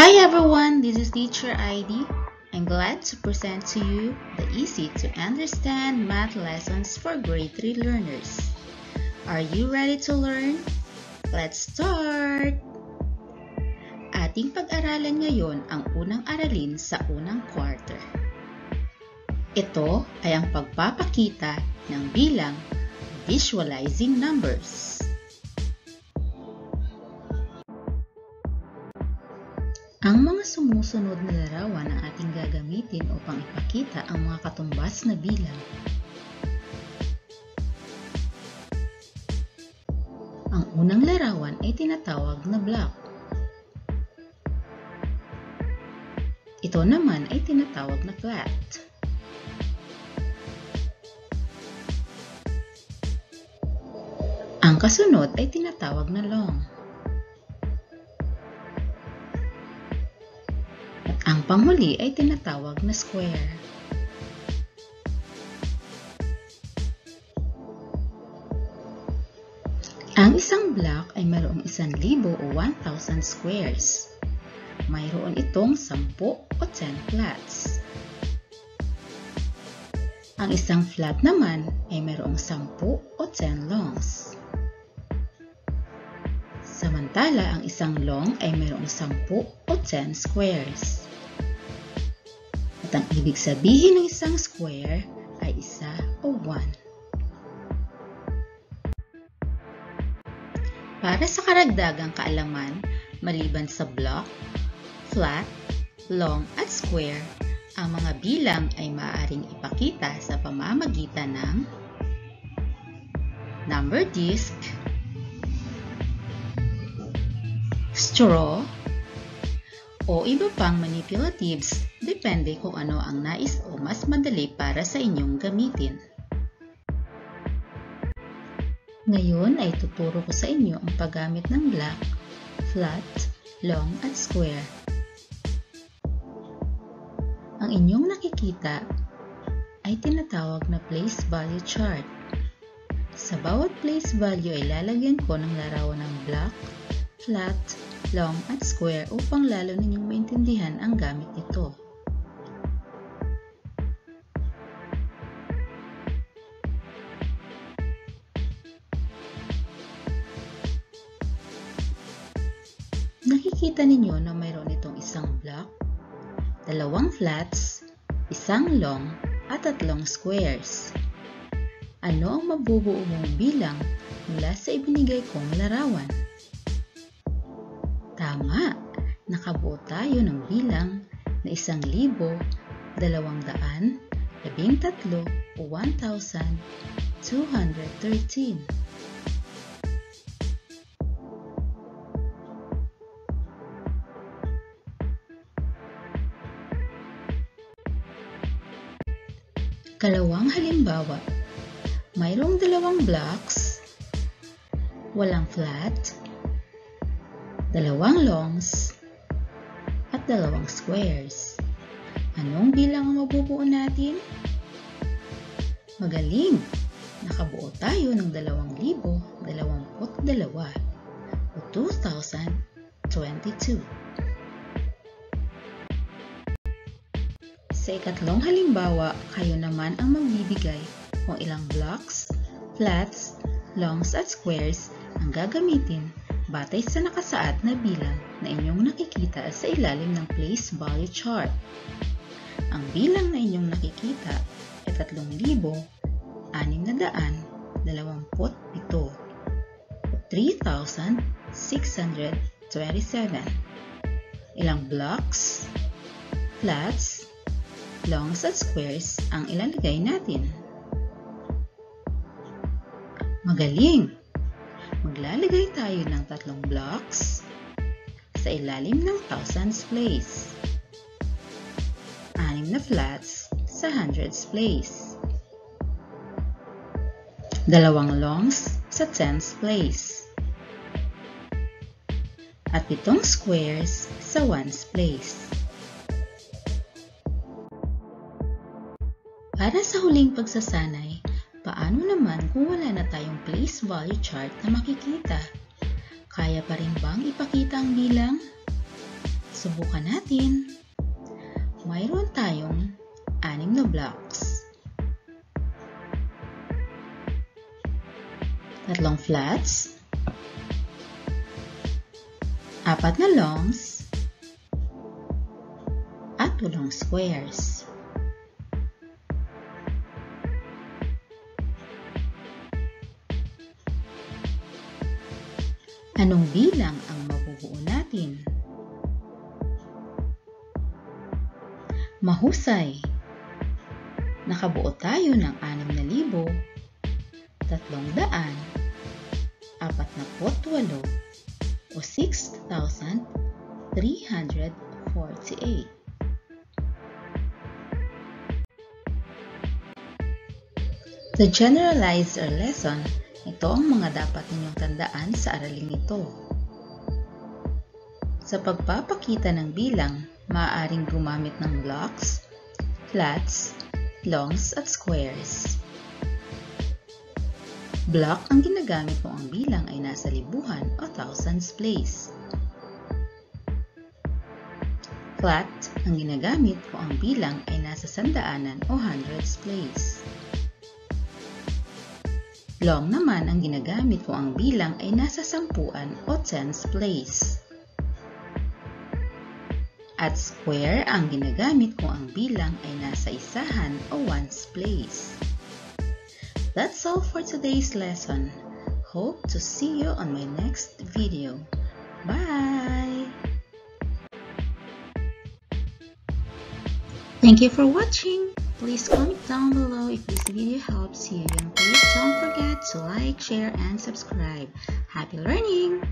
Hi everyone, this is Teacher ID. I'm glad to present to you the easy to understand math lessons for grade 3 learners. Are you ready to learn? Let's start! Ating pag-aralan ngayon ang unang aralin sa unang quarter. Ito ay ang pagpapakita ng bilang visualizing numbers. Ang mga sumusunod na larawan ang ating gagamitin upang ipakita ang mga katumbas na bilang. Ang unang larawan ay tinatawag na block. Ito naman ay tinatawag na flat. Ang kasunod ay tinatawag na long. Ang panghuli ay tinatawag na square. Ang isang block ay mayroong 1,000 o 1,000 squares. Mayroon itong 10 o 10 flats. Ang isang flat naman ay mayroong 10 o 10 longs. Samantala, ang isang long ay mayroong 10 o 10 squares. At ang ibig sabihin ng isang square ay 1 o 1. Para sa karagdagang kaalaman, maliban sa block, flat, long at square, ang mga bilang ay maaaring ipakita sa pamamagitan ng number disc, straw, o iba pang manipulatives, depende kung ano ang nais o mas madali para sa inyong gamitin. Ngayon ay tuturo ko sa inyo ang paggamit ng block, flat, long at square. Ang inyong nakikita ay tinatawag na place value chart. Sa bawat place value ay lalagyan ko ng larawan ng block, flat, long at square upang lalo ninyong maintindihan ang gamit nito. Nakikita ninyo na mayroon itong isang block, 2 flats, 1 long at 3 squares. Ano ang mabubuo mong bilang mula sa ibinigay kong larawan? Tama! Nakabuo tayo ng bilang na 1,213 o 1,213. Kalawang halimbawa, mayroong 2 blocks, walang flat, 2 longs, at 2 squares. Anong bilang ang mabubuo natin? Magaling! Nakabuo tayo ng 2,022 o 2,022. Sa ikatlong halimbawa, kayo naman ang magbibigay kung ilang blocks, flats, longs at squares ang gagamitin batay sa nakasaad na bilang na inyong nakikita sa ilalim ng place value chart. Ang bilang na inyong nakikita ay 3,627 o 3,627. Ilang blocks, flats, longs at squares ang ilalagay natin. Magaling! Maglalagay tayo ng 3 blocks sa ilalim ng thousands place, 6 na flats sa hundreds place, 2 longs sa tens place, at 7 squares sa ones place. Para sa huling pagsasanay, paano naman kung wala na tayong place value chart na makikita? Kaya pa rin bang ipakita ang bilang? Subukan natin. Mayroon tayong 6 na blocks. 3 flats, 4 na longs, at 8 squares. Anong bilang ang mabubuo natin? Mahusay! Nakabuo tayo ng 6,348 o 6,348. To generalize our lesson, ito ang mga dapat ninyong tandaan sa araling ito. Sa pagpapakita ng bilang, maaaring gumamit ng blocks, flats, longs at squares. Block ang ginagamit kung ang bilang ay nasa libuhan o thousands place. Flat ang ginagamit kung ang bilang ay nasa sandaanan o hundreds place. Long naman ang ginagamit kung ang bilang ay nasa sampuan o tens place. At square ang ginagamit kung ang bilang ay nasa isahan o ones place. That's all for today's lesson. Hope to see you on my next video. Bye! Thank you for watching. Please comment down below if this video helps you, and please don't forget to like, share, and subscribe. Happy learning!